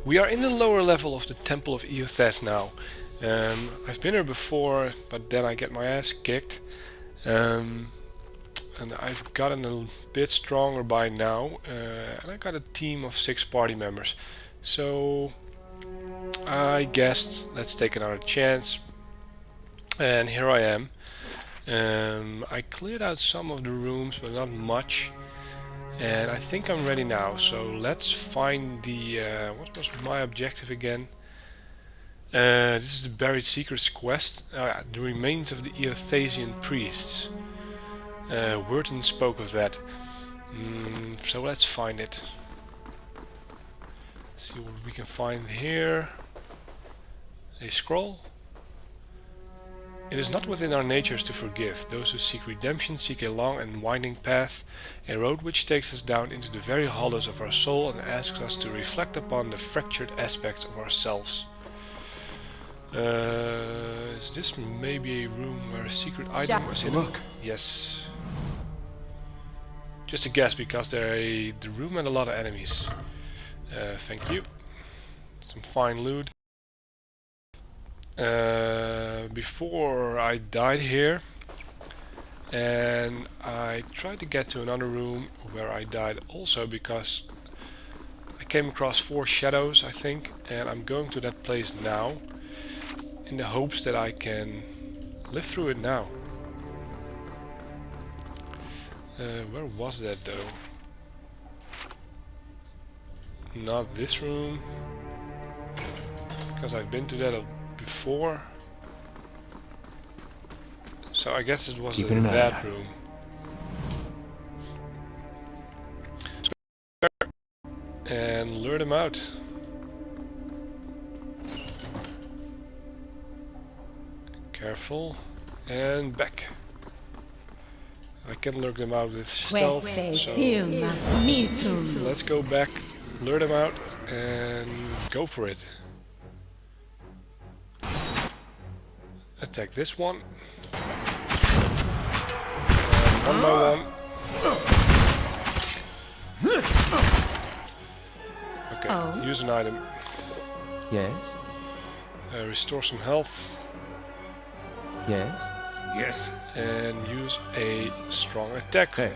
We are in the lower level of the Temple of Eothas now. I've been here before, but then I get my ass kicked. And I've gotten a bit stronger by now. And I got a team of 6 party members. So I guessed let's take another chance. And here I am. I cleared out some of the rooms, but not much. And I think I'm ready now, so let's find the... what was my objective again? This is the Buried Secrets quest. The remains of the Eothasian priests. Wharton spoke of that. So let's find it. See what we can find here. A scroll. It is not within our natures to forgive. Those who seek redemption seek a long and winding path, a road which takes us down into the very hollows of our soul and asks us to reflect upon the fractured aspects of ourselves. Is this maybe a room where a secret item was hidden? Look. Yes. Just a guess, because the room had a lot of enemies. Thank you. Some fine loot. Before I died here, and I tried to get to another room where I died also, because I came across 4 shadows, I think, and I'm going to that place now in the hopes that I can live through it now. Where was that though? Not this room, because I've been to that before. So I guess it was that room. And lure them out. Careful. And back. I can lure them out with stealth. So let's go back, lure them out, and go for it. Attack this one. And one by one. Okay, use an item. Yes. Restore some health. Yes. Yes. And use a strong attack. Hey.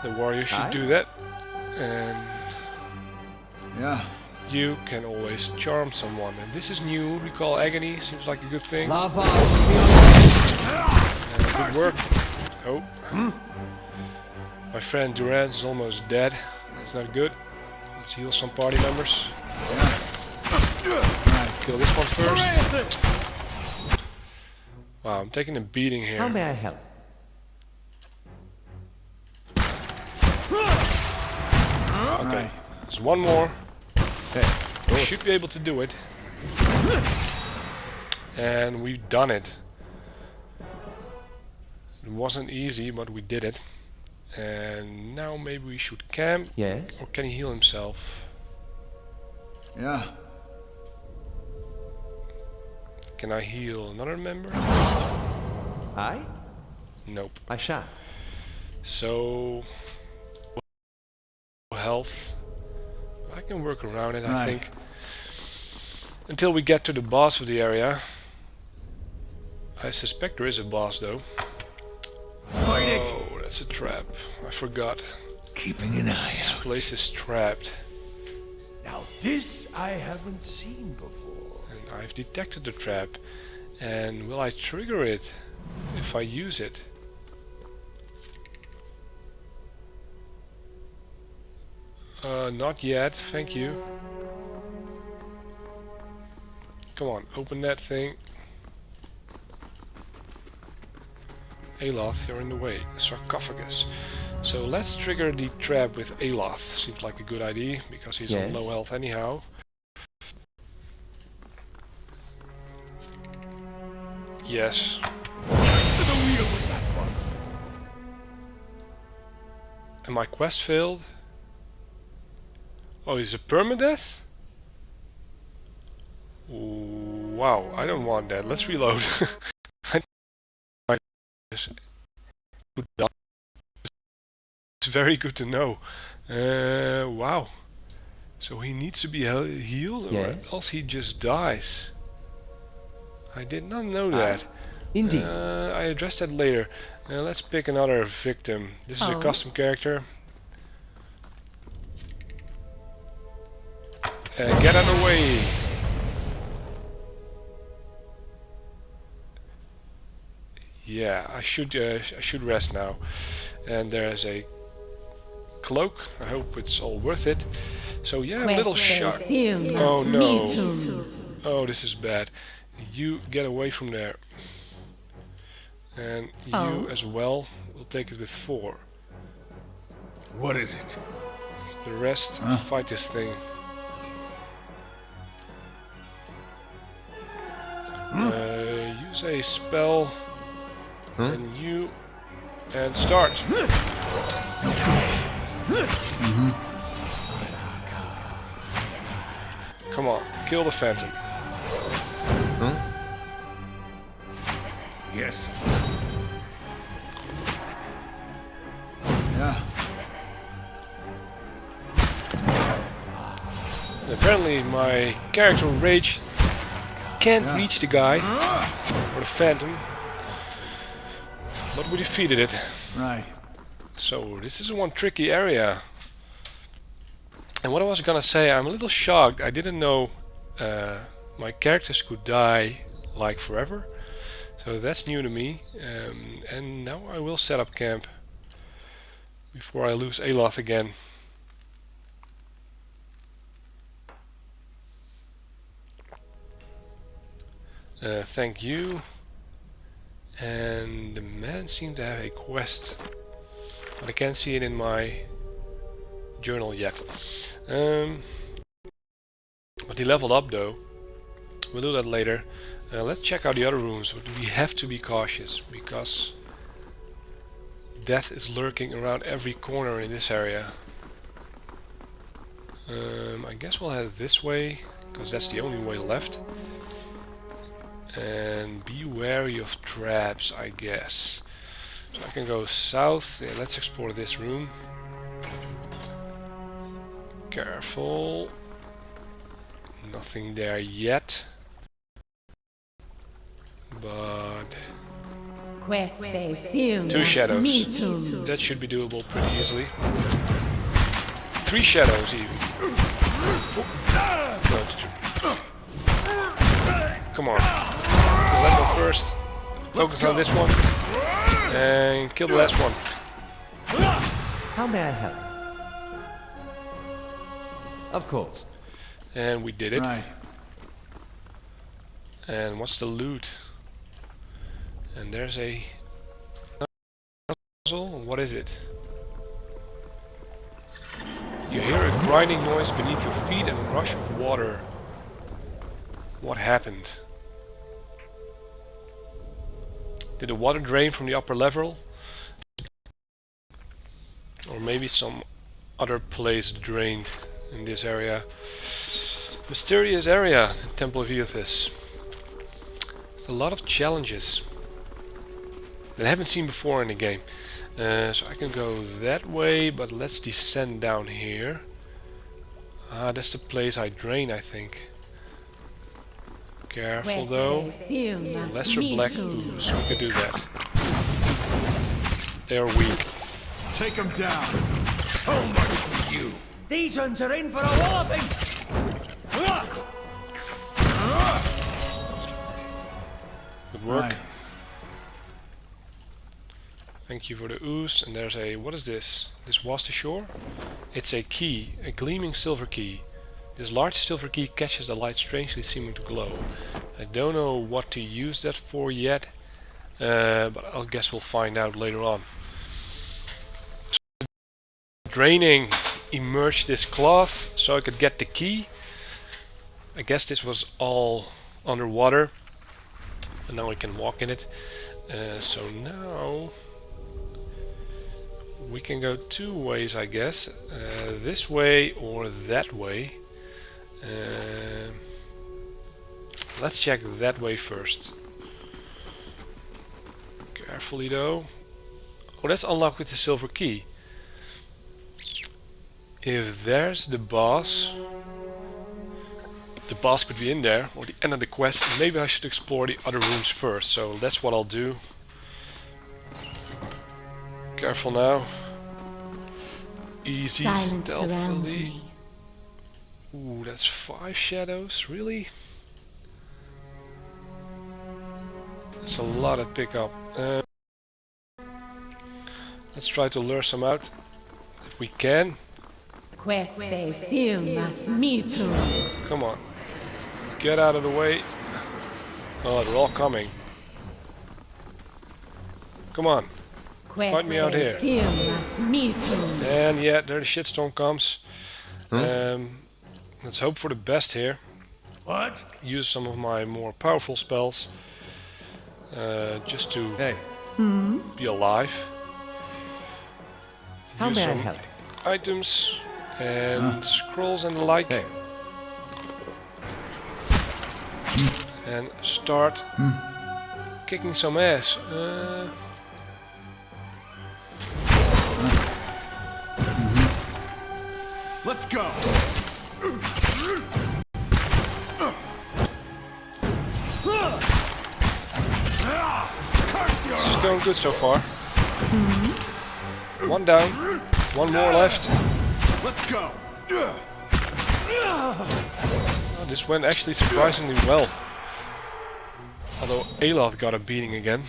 The warrior should do that. And Yeah. you can always charm someone. And this is new. Recall agony. Seems like a good thing. Lava. Good work. Oh. My friend Durant is almost dead. That's not good. Let's heal some party members. Kill this one first. Wow, I'm taking a beating here. How may I help? Okay, there's one more. Hey. We should be able to do it. And we've done it. It wasn't easy, but we did it. And now maybe we should camp. Yes. Or can he heal himself? Yeah. Can I heal another member? I? Nope. I shall. So... health. I can work around it, I think. Until we get to the boss of the area. I suspect there is a boss though. Fight it! Oh, that's a trap. I forgot. Keeping an eye This out. place is trapped. Now this I haven't seen before. And I've detected the trap. And will I trigger it if I use it? Not yet, thank you. Come on, open that thing. Eothas, you're in the way. Sarcophagus. So let's trigger the trap with Eothas. Seems like a good idea, because he's on low health anyhow. Yes. And my quest failed? Oh, he's a permadeath? Wow, I don't want that. Let's reload. It's very good to know. Wow. So he needs to be healed, Yes. or else he just dies. I did not know Aye. that. Indeed. I address that later. Let's pick another victim. This is a custom character. Get out of the way! Yeah, I should rest now. And there's a cloak. I hope it's all worth it. So yeah, a little shot. Oh no! Oh, this is bad. You get away from there. And you as well. We'll take it with 4. What is it? The rest, fight this thing. Use a spell. And you... And start. Come on, kill the phantom. Yes. Yeah. And apparently my character Rage can't reach the guy, or the phantom, but we defeated it. Right. So this is one tricky area. And what I was gonna say, I'm a little shocked. I didn't know my characters could die like forever. So that's new to me. And now I will set up camp before I lose Eothas again. Thank you. And the man seemed to have a quest, but I can't see it in my journal yet. But he leveled up though. We'll do that later. Let's check out the other rooms. We have to be cautious because death is lurking around every corner in this area. I guess we'll head this way because that's the only way left. And be wary of traps, I guess. So I can go south. Yeah, let's explore this room. Careful. Nothing there yet. But 2 shadows. That should be doable pretty easily. 3 shadows even. 4. No, come on. Kill that one first. Focus on this one. And kill the last one. How may I help? Of course. And we did it. Right. And what's the loot? And there's a puzzle. What is it? You hear a grinding noise beneath your feet and a rush of water. What happened? Did the water drain from the upper level? Or maybe some other place drained in this area. Mysterious area, the Temple of Eothas. A lot of challenges that I haven't seen before in the game. So I can go that way, but let's descend down here. That's the place I drain, I think. Careful though. Lesser black ooze, we could do that. They're weak. Take him down. So much for you. These ones are in for a walloping! Good work. Right. Thank you for the ooze. And there's a... what is this? This was the shore? It's a key. A gleaming silver key. This large silver key catches the light strangely seeming to glow. I don't know what to use that for yet. But I guess we'll find out later on. Draining emerged this cloth so I could get the key. I guess this was all underwater. And now I can walk in it. So now we can go 2 ways, I guess. This way or that way. Let's check that way first. Carefully though. Oh, that's unlocked with the silver key. if there's the boss could be in there, or the end of the quest, and maybe I should explore the other rooms first, so that's what I'll do. Careful now. Easy, Silence surrounds stealthily. me. Ooh, that's 5 shadows, really? That's a lot to pick up. Let's try to lure some out, if we can. Come on. Get out of the way. Oh, they're all coming. Come on. Fight me out here. And yeah, there the shitstorm comes. Let's hope for the best here. What? Use some of my more powerful spells. Just to be alive. How Use may I some help? items and scrolls and the like. Hey. And start kicking some ass. Let's go. This is going good so far. One down, one more left. Let's go. Oh, this went actually surprisingly well. Although Eothas got a beating again.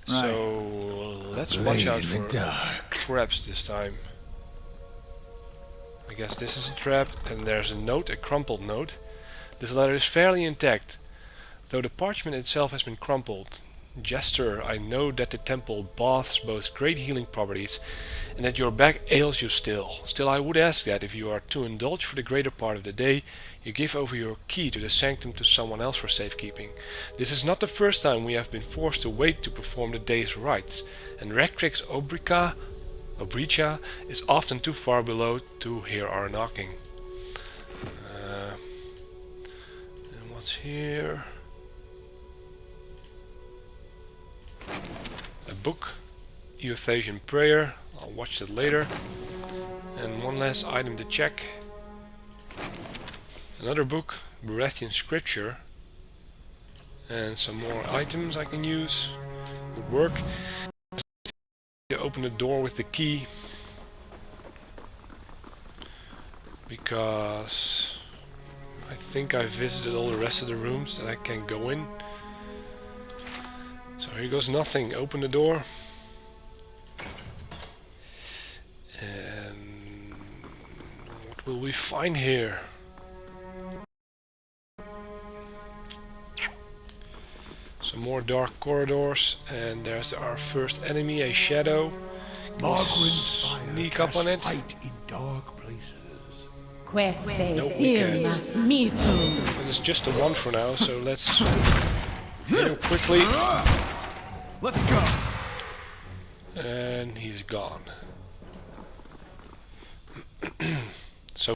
So let's watch out for traps this time. I guess this is a trap, and there's a note, a crumpled note. This letter is fairly intact, though the parchment itself has been crumpled. Jester, I know that the temple baths boasts great healing properties, and that your back ails you still. Still, I would ask that, if you are to indulge for the greater part of the day, you give over your key to the sanctum to someone else for safekeeping. This is not the first time we have been forced to wait to perform the day's rites, and Rectrix Obricha is often too far below to hear our knocking. And what's here? A book, Eothasian prayer. I'll watch that later. And one last item to check. Another book, Berethian scripture. And some more items I can use. Would work. To open the door with the key. Because I think I've visited all the rest of the rooms that I can go in. So here goes nothing. Open the door. And what will we find here? Some more dark corridors, and there's our first enemy, a shadow. Can we sneak up on it? Light in dark places. Nope, we can't. But it's just a one for now, so let's heal quickly. Let's go. And he's gone. So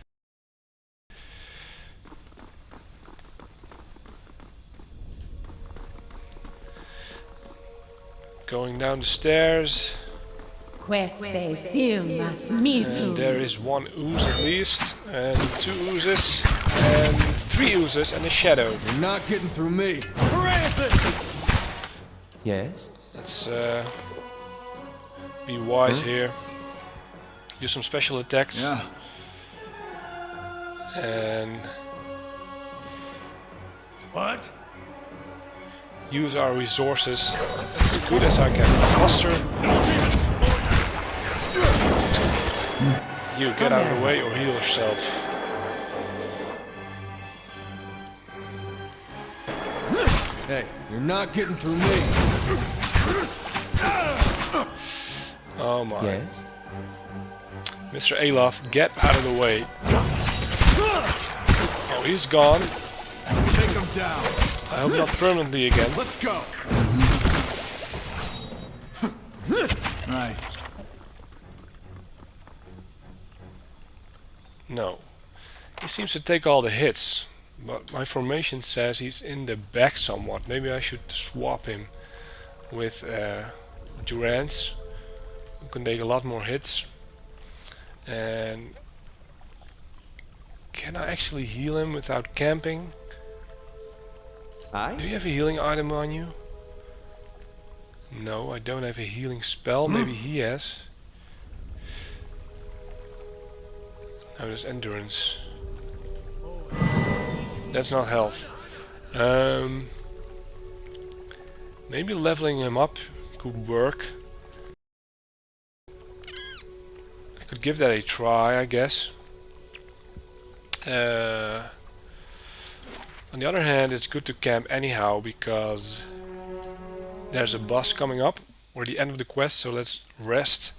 going down the stairs, and there is one ooze at least, and 2 oozes, and 3 oozes, and a shadow. You're not getting through me. Yes? Let's be wise here. Use some special attacks. Yeah. And What? use our resources as good as I can. Monster, you get out of the way or heal yourself. Hey, you're not getting through me. Oh my. Yes? Mr. Eothas, get out of the way. Oh, he's gone. Take him down. I hope not permanently again. Let's go. Right. No. He seems to take all the hits, but my formation says he's in the back somewhat. Maybe I should swap him with Durance, who can take a lot more hits. And can I actually heal him without camping? Do Aye? you have a healing item on you? No, I don't have a healing spell. Maybe he has. No, there's endurance. That's not health. Maybe leveling him up could work. I could give that a try, I guess. On the other hand, it's good to camp anyhow because there's a boss coming up. We're at the end of the quest, so let's rest.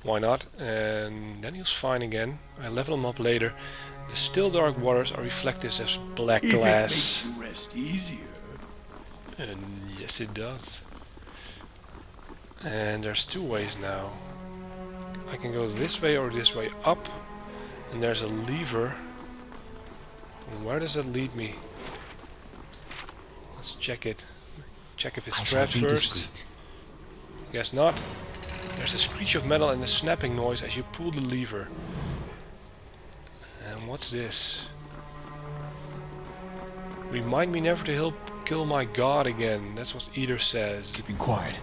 Why not? And then he's fine again. I level him up later. The still dark waters are reflected as black If it glass. makes you rest easier. And yes, it does. And there's two ways now. I can go this way or this way up. And there's a lever. Where does that lead me? Let's check it. Check if it's trapped first. Guess not. There's a screech of metal and a snapping noise as you pull the lever. And what's this? Remind me never to kill my god again. That's what Eothas says. Keeping quiet.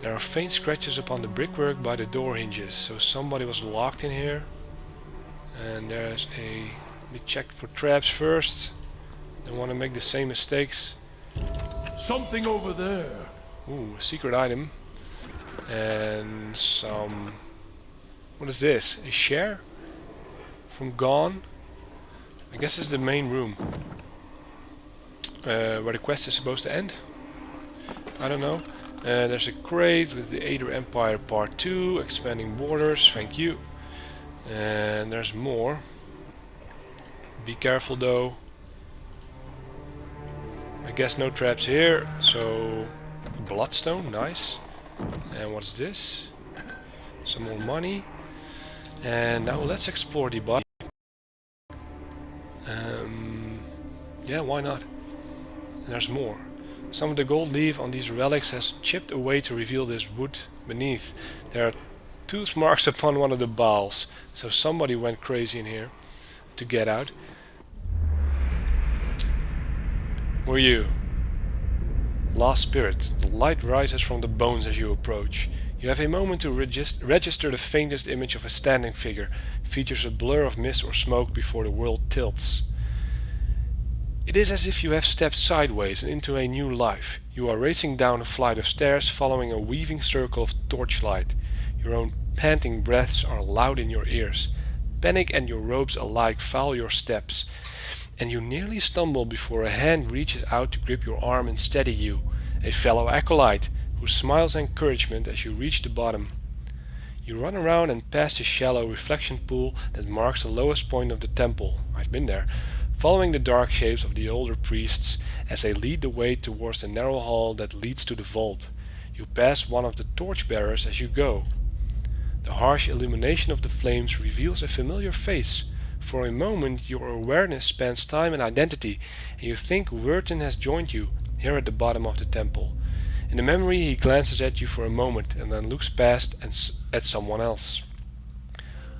There are faint scratches upon the brickwork by the door hinges, so somebody was locked in here. And there's a... Let me check for traps first. Don't want to make the same mistakes. Something over there. Ooh, a secret item. And some... What is this? A share? From Gone? I guess it's the main room. Where the quest is supposed to end? I don't know. There's a crate with the Aether Empire Part 2, expanding borders, thank you. And there's more. Be careful though. I guess no traps here, so... Bloodstone, nice. And what's this? Some more money. And now let's explore the body. Yeah, why not? There's more. Some of the gold leaf on these relics has chipped away to reveal this wood beneath. There are tooth marks upon one of the bowls, so somebody went crazy in here to get out. Who are you? Last spirit. The light rises from the bones as you approach. You have a moment to register the faintest image of a standing figure. It features a blur of mist or smoke before the world tilts. It is as if you have stepped sideways and into a new life. You are racing down a flight of stairs following a weaving circle of torchlight. Your own panting breaths are loud in your ears. Panic and your robes alike foul your steps. And you nearly stumble before a hand reaches out to grip your arm and steady you. A fellow acolyte who smiles encouragement as you reach the bottom. You run around and past the shallow reflection pool that marks the lowest point of the temple. I've been there. Following the dark shapes of the older priests as they lead the way towards the narrow hall that leads to the vault. You pass one of the torchbearers as you go. The harsh illumination of the flames reveals a familiar face. For a moment your awareness spans time and identity, and you think Werton has joined you here at the bottom of the temple. In the memory he glances at you for a moment and then looks past and at someone else.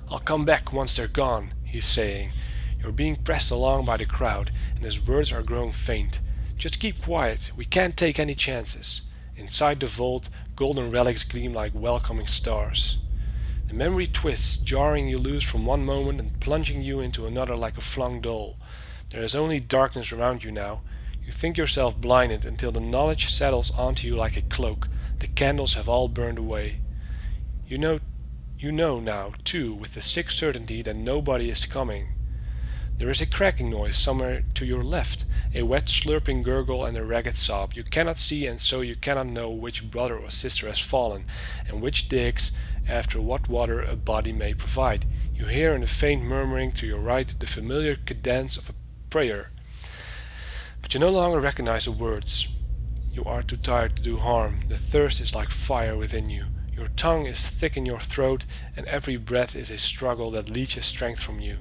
"I'll come back once they're gone," he's saying. You're being pressed along by the crowd, and his words are growing faint. "Just keep quiet, we can't take any chances." Inside the vault, golden relics gleam like welcoming stars. The memory twists, jarring you loose from one moment and plunging you into another like a flung doll. There is only darkness around you now. You think yourself blinded until the knowledge settles onto you like a cloak. The candles have all burned away. You know now, too, with the sick certainty that nobody is coming. There is a cracking noise somewhere to your left, a wet slurping gurgle and a ragged sob. You cannot see, and so you cannot know which brother or sister has fallen, and which digs after what water a body may provide. You hear in a faint murmuring to your right the familiar cadence of a prayer. But you no longer recognize the words. You are too tired to do harm. The thirst is like fire within you. Your tongue is thick in your throat, and every breath is a struggle that leaches strength from you.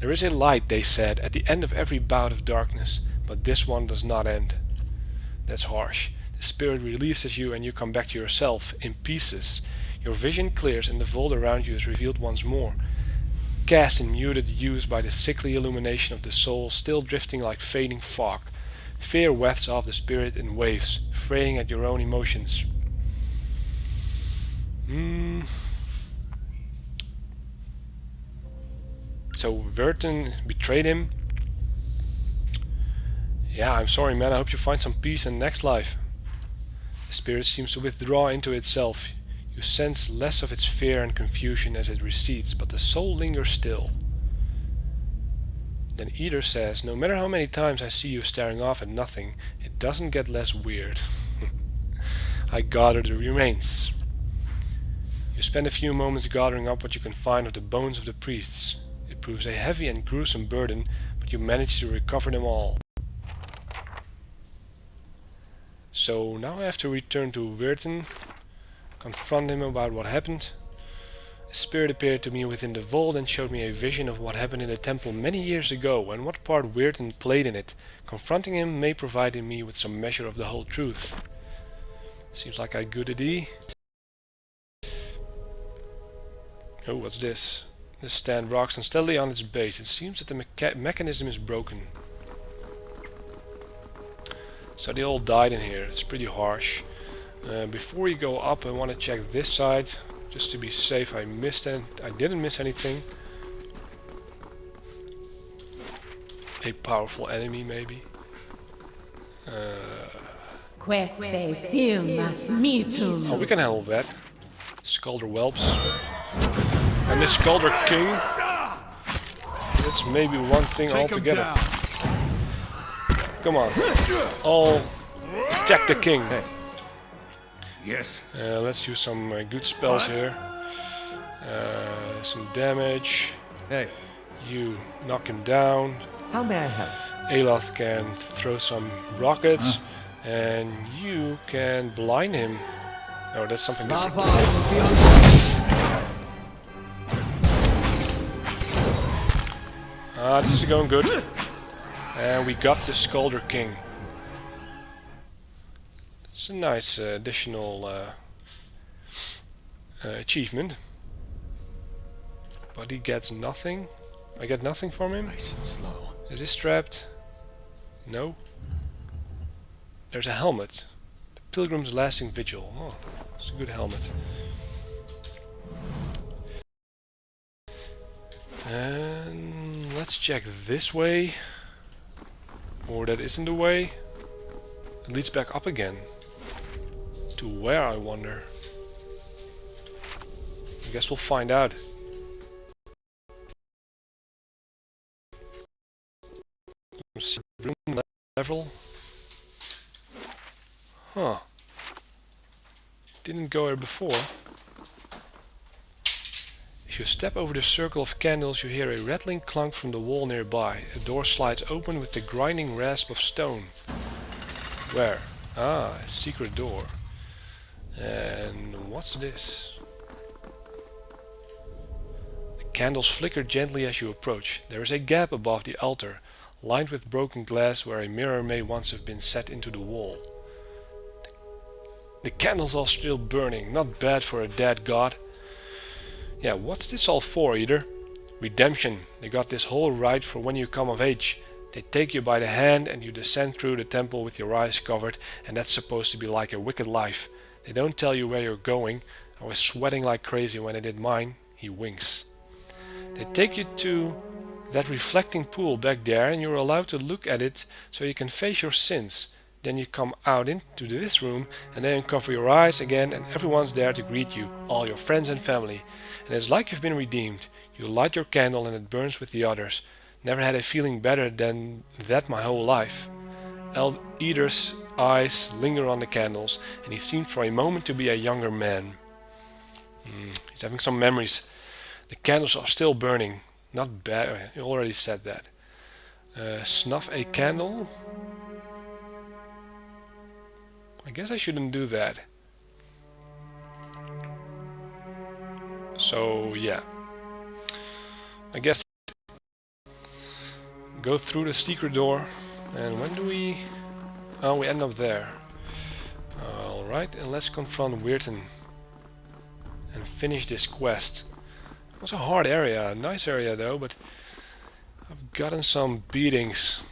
There is a light, they said, at the end of every bout of darkness, but this one does not end. That's harsh. The spirit releases you and you come back to yourself, in pieces. Your vision clears and the vault around you is revealed once more, cast in muted hues by the sickly illumination of the soul still drifting like fading fog. Fear wafts off the spirit in waves, fraying at your own emotions. So Verton betrayed him. Yeah, I'm sorry, man. I hope you find some peace in the next life. The spirit seems to withdraw into itself. You sense less of its fear and confusion as it recedes, but the soul lingers still. Then Eothas says, no matter how many times I see you staring off at nothing, it doesn't get less weird. I gather the remains. You spend a few moments gathering up what you can find of the bones of the priests. It proves a heavy and gruesome burden, but you manage to recover them all. So now I have to return to Verton, confront him about what happened. A spirit appeared to me within the vault and showed me a vision of what happened in the temple many years ago and what part Verton played in it. Confronting him may provide me with some measure of the whole truth. Seems like a good idea. Oh, what's this? This stand rocks unsteadily on its base. It seems that the mechanism is broken. So they all died in here. It's pretty harsh. Before we go up, I want to check this side, just to be safe. I didn't miss anything. A powerful enemy, maybe. Oh, we can handle that. Skulder whelps. And this Skulder King. That's maybe one thing altogether. Come on. All attack the king. Hey. Yes. Let's use some good spells here. Some damage. Hey. You knock him down. How may I help? Eothas can throw some rockets. And you can blind him. Oh, that's something different. This is going good. And we got the Skulder King. It's a nice additional achievement. But he gets nothing. I get nothing from him. Nice and slow. Is he strapped? No. There's a helmet. The Pilgrim's Lasting Vigil. Oh, it's a good helmet. And let's check this way. Or that isn't the way. It leads back up again. To where, I wonder? I guess we'll find out. Room level. Huh. Didn't go here before. As you step over the circle of candles, you hear a rattling clunk from the wall nearby. A door slides open with the grinding rasp of stone. Where? Ah, a secret door. And what's this? The candles flicker gently as you approach. There is a gap above the altar, lined with broken glass where a mirror may once have been set into the wall. The candles are still burning, not bad for a dead god. Yeah, what's this all for, Eater? Redemption. They got this whole right for when you come of age. They take you by the hand and you descend through the temple with your eyes covered, and that's supposed to be like a wicked life. They don't tell you where you're going. I was sweating like crazy when I did mine. He winks. They take you to that reflecting pool back there and you're allowed to look at it so you can face your sins. Then you come out into this room and they uncover your eyes again and everyone's there to greet you, all your friends and family. And it's like you've been redeemed. You light your candle and it burns with the others. Never had a feeling better than that my whole life. Eater's eyes linger on the candles and he seemed for a moment to be a younger man. He's having some memories. The candles are still burning. Not bad, I already said that. Snuff a candle? I guess I shouldn't do that. So yeah, I guess go through the secret door. And when do we... Oh, we end up there. Alright, and let's confront Weirton. and finish this quest. It was a hard area, a nice area though, but I've gotten some beatings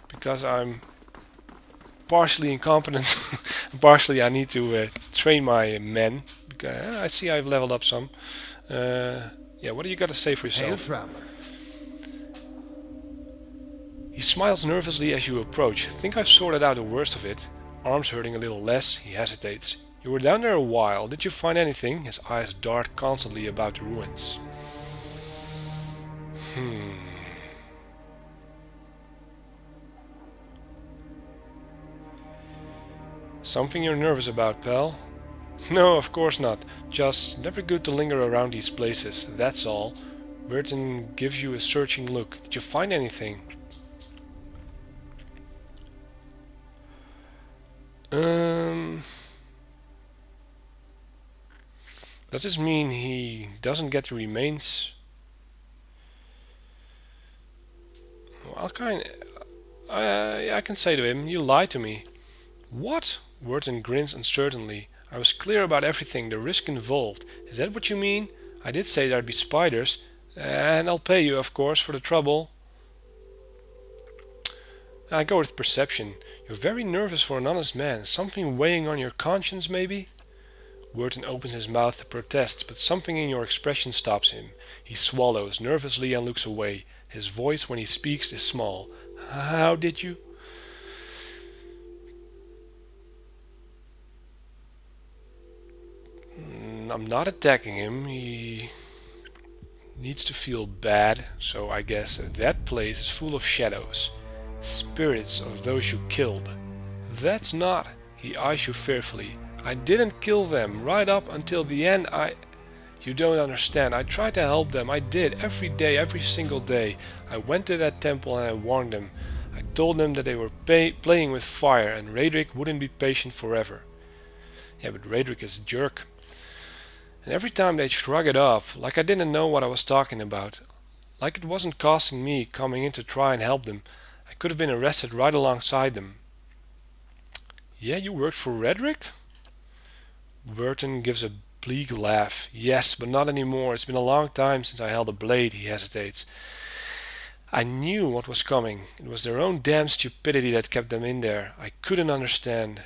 because I'm partially incompetent. Partially I need to train my men. I see I've leveled up some. Yeah, what do you got to say for Hail, yourself? traveler. He smiles nervously as you approach. Think I've sorted out the worst of it. Arms hurting a little less, he hesitates. You were down there a while. Did you find anything? His eyes dart constantly about the ruins. Something you're nervous about, pal? No, of course not. Just never good to linger around these places, that's all. Burton gives you a searching look. Did you find anything? Does this mean he doesn't get the remains? Well, I can say to him, you lied to me. What? Burton grins uncertainly. I was clear about everything, the risk involved. Is that what you mean? I did say there'd be spiders, and I'll pay you, of course, for the trouble. I go with perception. You're very nervous for an honest man. Something weighing on your conscience, maybe? Burton opens his mouth to protest, but something in your expression stops him. He swallows nervously and looks away. His voice, when he speaks, is small. How did you? I'm not attacking him. He needs to feel bad, so I guess that place is full of shadows. Spirits of those you killed. That's not. He eyes you fearfully. I didn't kill them. Right up until the end, You don't understand. I tried to help them. I did. Every day, every single day. I went to that temple and I warned them. I told them that they were playing with fire and Raedric wouldn't be patient forever. Yeah, but Raedric is a jerk. And every time they'd shrug it off, like I didn't know what I was talking about. Like it wasn't costing me coming in to try and help them. I could have been arrested right alongside them. Yeah, you worked for Raedric? Burton gives a bleak laugh. Yes, but not anymore. It's been a long time since I held a blade, he hesitates. I knew what was coming. It was their own damn stupidity that kept them in there. I couldn't understand.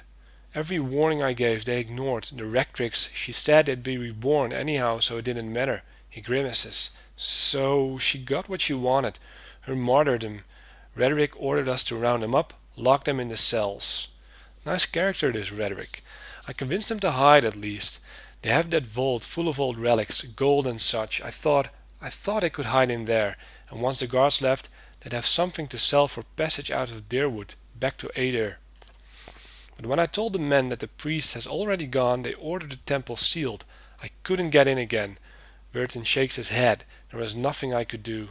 Every warning I gave, they ignored. The Rectrix, she said they'd be reborn anyhow, so it didn't matter. He grimaces. So she got what she wanted. Her martyrdom. Raedric ordered us to round them up, lock them in the cells. Nice character, this Raedric. I convinced them to hide at least. They have that vault full of old relics, gold and such. I thought they could hide in there, and once the guards left, they'd have something to sell for passage out of Deerwood, back to Adir. But when I told the men that the priest has already gone, they ordered the temple sealed. I couldn't get in again. Burton shakes his head. There was nothing I could do.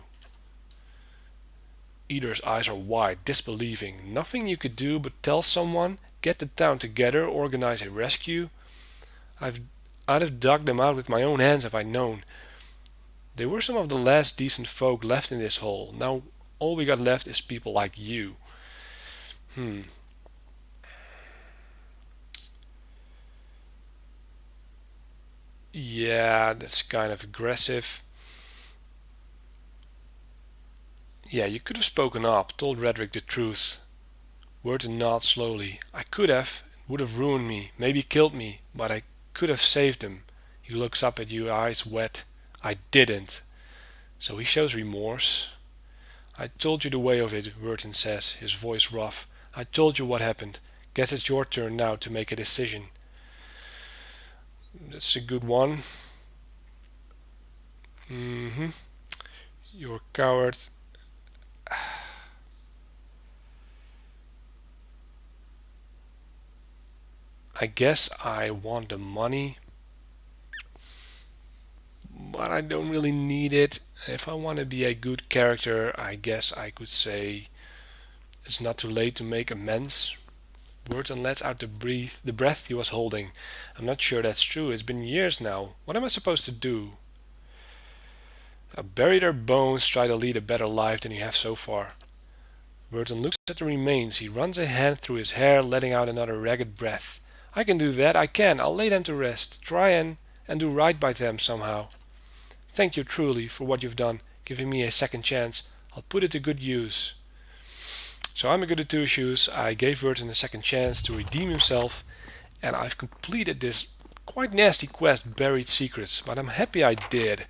Eater's eyes are wide, disbelieving. Nothing you could do but tell someone, get the town together, organize a rescue? I'd have dug them out with my own hands if I'd known. They were some of the last decent folk left in this hole. Now all we got left is people like you. Yeah, that's kind of aggressive. Yeah, you could have spoken up, told Raedric the truth. Burton nods slowly. I could have. It would have ruined me, maybe killed me, but I could have saved him. He looks up at you, eyes wet. I didn't. So he shows remorse. I told you the way of it, Burton says, his voice rough. I told you what happened. Guess it's your turn now to make a decision. That's a good one. You're a coward. I guess I want the money, but I don't really need it. If I want to be a good character, I guess I could say it's not too late to make amends. Burton lets out the breath he was holding. I'm not sure that's true. It's been years now. What am I supposed to do? Bury their bones, try to lead a better life than you have so far. Burton looks at the remains. He runs a hand through his hair, letting out another ragged breath. I can do that. I can. I'll lay them to rest. Try and... and do right by them somehow. Thank you truly for what you've done, giving me a second chance. I'll put it to good use. So I'm a goody two shoes. I gave Vertin a second chance to redeem himself, and I've completed this quite nasty quest, Buried Secrets, but I'm happy I did.